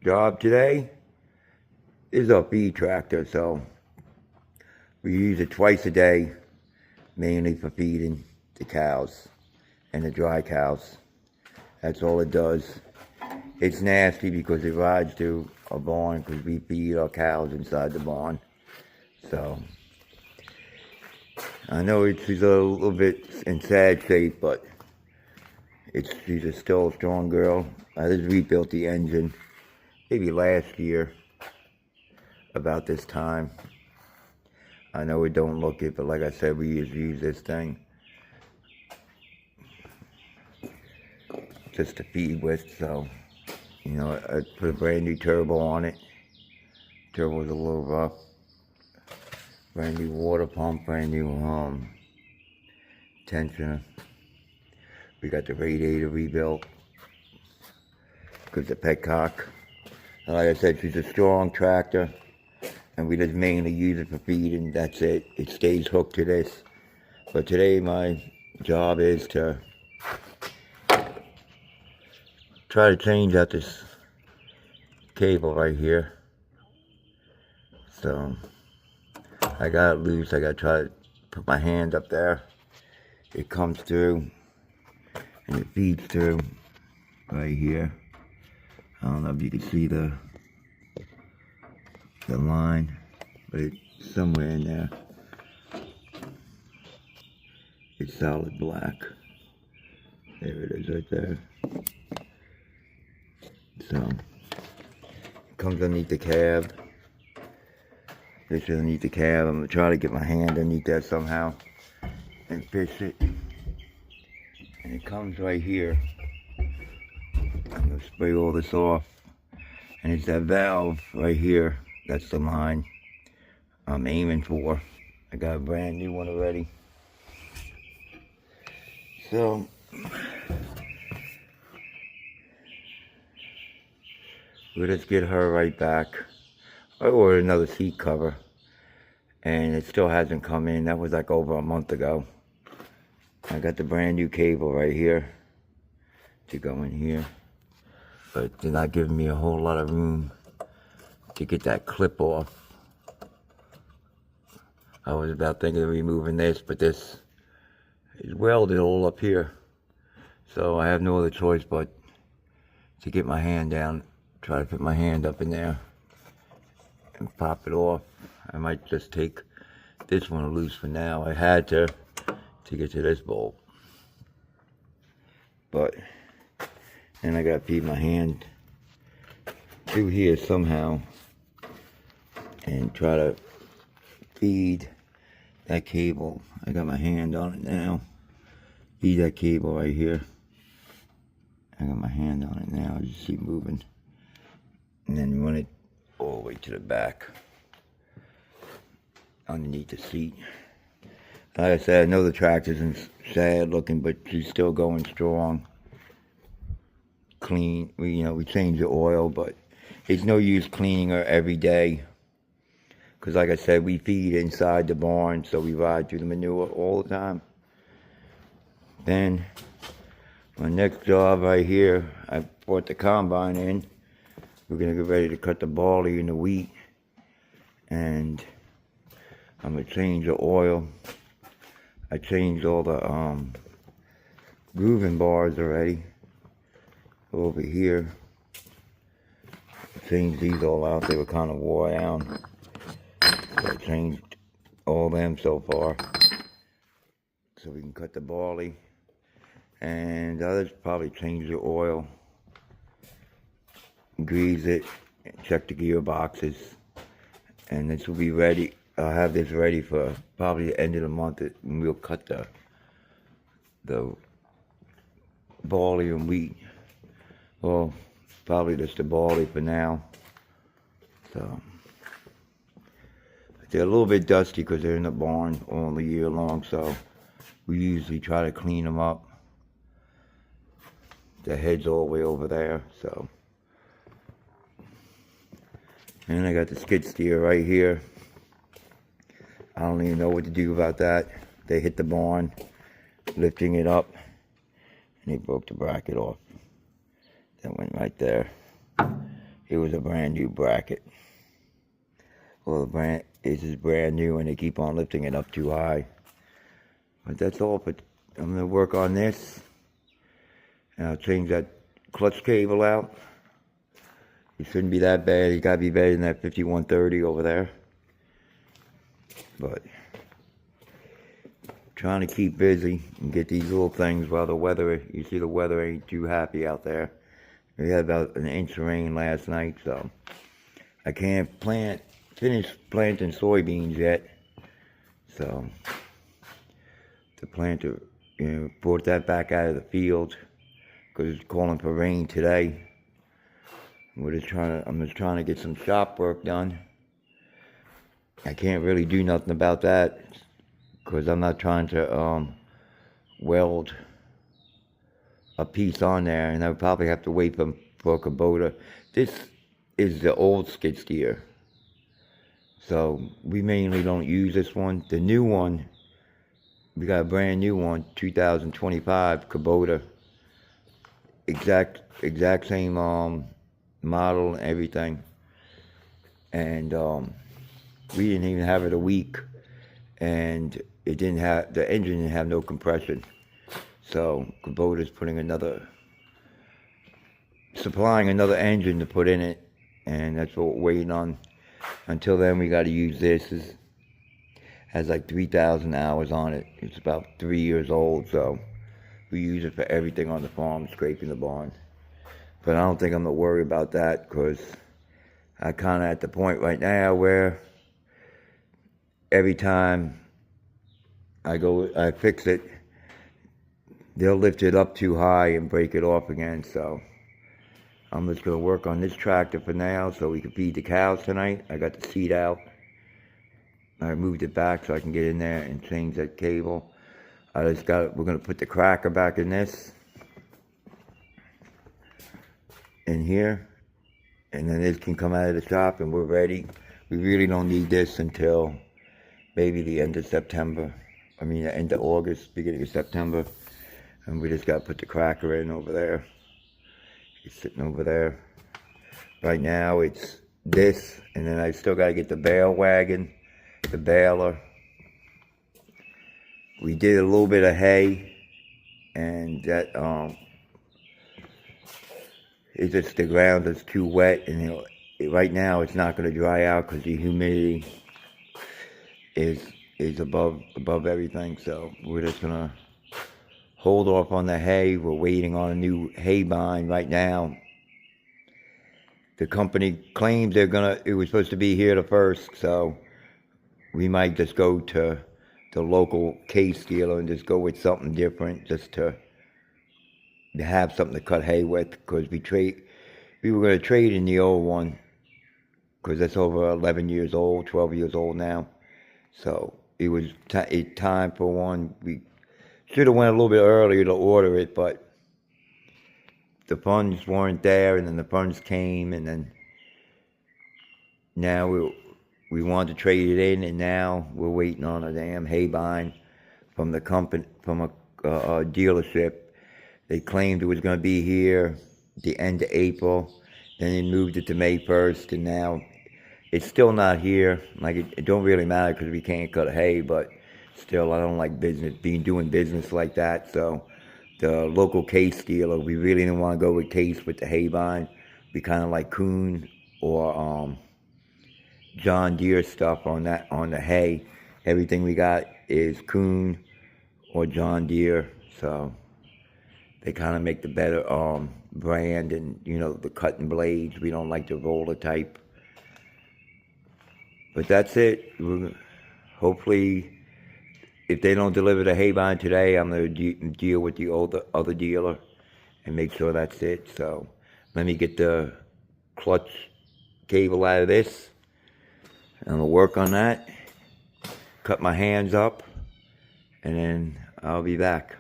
job today is a feed tractor, so we use it twice a day, mainly for feeding the cows and the dry cows. That's all it does. It's nasty because it rides to a barn because we feed our cows inside the barn. So I know she's a little bit in sad shape, but she's still a strong girl. I just rebuilt the engine maybe last year about this time. I know it don't look it, but like I said, we use this thing just to feed with. So, I put a brand new turbo on it. Turbo's a little rough. Brand new water pump, brand new tensioner. We got the radiator rebuilt because the petcock. Like I said, she's a strong tractor, and we just mainly use it for feeding. That's it. It stays hooked to this. But today my job is to try to change out this cable right here. So I got it loose. I got to try to put my hand up there. It comes through and it feeds through right here. I don't know if you can see the line, but it's somewhere in there. It's solid black. There it is right there. So it comes underneath the cab. This is underneath the cab. I'm gonna try to get my hand underneath that somehow and fish it. And it comes right here. I'm gonna spray all this off. And it's that valve right here. That's the line I'm aiming for. I got a brand new one already. So we'll just get her right back. I ordered another seat cover and it still hasn't come in. That was like over a month ago. I got the brand new cable right here to go in here, but they're not giving me a whole lot of room to get that clip off. I was about thinking of removing this, but this is welded all up here, so I have no other choice but to get my hand down, try to put my hand up in there and pop it off. I might just take this one loose for now. I had to get to this bolt, but then I gotta feed my hand through here somehow and try to feed that cable. I got my hand on it now. Feed that cable right here. I got my hand on it now. You see it moving. And then run it all the way to the back underneath the seat. Like I said, I know the tractor's sad looking, but she's still going strong. Clean. We change the oil, but it's no use cleaning her every day. Because like I said, we feed inside the barn, so we ride through the manure all the time. Then, my next job right here, I brought the combine in. We're going to get ready to cut the barley and the wheat. And I'm going to change the oil. I changed all the grooving bars already. Over here. I changed these all out. They were kind of wore down. So I changed all them so far. So we can cut the barley. And I'll just probably change the oil. Grease it. Check the gearboxes. And this will be ready. I'll have this ready for probably the end of the month, and we'll cut the barley and wheat. Well, probably just the barley for now. So they're a little bit dusty because they're in the barn all the year long, so we usually try to clean them up. The head's all the way over there, so. And I got the skid steer right here. I don't even know what to do about that. They hit the barn, lifting it up, and they broke the bracket off. That went right there. it was a brand new bracket. Well, this is brand new, and they keep on lifting it up too high. But that's all. But I'm going to work on this, and I'll change that clutch cable out. It shouldn't be that bad. It's got to be better than that 5130 over there. But trying to keep busy and get these little things while the weather, you see the weather ain't too happy out there. We had about an inch of rain last night, so I can't finish planting soybeans yet. So the planter, brought that back out of the field because it's calling for rain today. I'm just trying to get some shop work done. I can't really do nothing about that because I'm not trying to weld a piece on there, and I would probably have to wait for a Kubota. This is the old skid steer, so we mainly don't use this one. The new one, we got a brand new one, 2025 Kubota, exact same model and everything, and we didn't even have it a week, and the engine didn't have no compression. So Kubota's supplying another engine to put in it, and that's what we're waiting on. Until then, we got to use this. It has like 3,000 hours on it. It's about 3 years old, so we use it for everything on the farm, scraping the barn. But I don't think I'm gonna worry about that because I'm kind of at the point right now where every time I fix it, they'll lift it up too high and break it off again. So I'm just going to work on this tractor for now so we can feed the cows tonight. I got the seat out. I moved it back so I can get in there and change that cable. We're going to put the cracker back in here. And then this can come out of the shop and we're ready. We really don't need this until maybe the end of September. The end of August, beginning of September. And we just got to put the cracker in over there. It's sitting over there. Right now it's this, and then I still got to get the bale wagon, the baler. We did a little bit of hay, and that it's just the ground is too wet, and right now it's not going to dry out because the humidity is above everything. So we're just going to hold off on the hay. We're waiting on a new hay bind right now. The company claims it was supposed to be here the first, so we might just go to the local case dealer and just go with something different just to have something to cut hay with, because we were going to trade in the old one because that's over 11 years old, 12 years old now. So it was time for one. We should have went a little bit earlier to order it, but the funds weren't there, and then the funds came, and then now we wanted to trade it in, and now we're waiting on a damn hay bind from the company, from a dealership. They claimed it was going to be here the end of April, then they moved it to May 1st, and now it's still not here. Like it don't really matter because we can't cut hay, but still, I don't like doing business like that. So the local case dealer, we really didn't want to go with Case with the hay bind. We kind of like Kuhn or John Deere stuff on the hay. Everything we got is Kuhn or John Deere. So they kind of make the better brand, and the cutting blades. We don't like the roller type. But that's it. Hopefully, if they don't deliver the hay bind today, I'm going to deal with the other dealer and make sure that's it. So let me get the clutch cable out of this. I'm going to work on that, cut my hands up, and then I'll be back.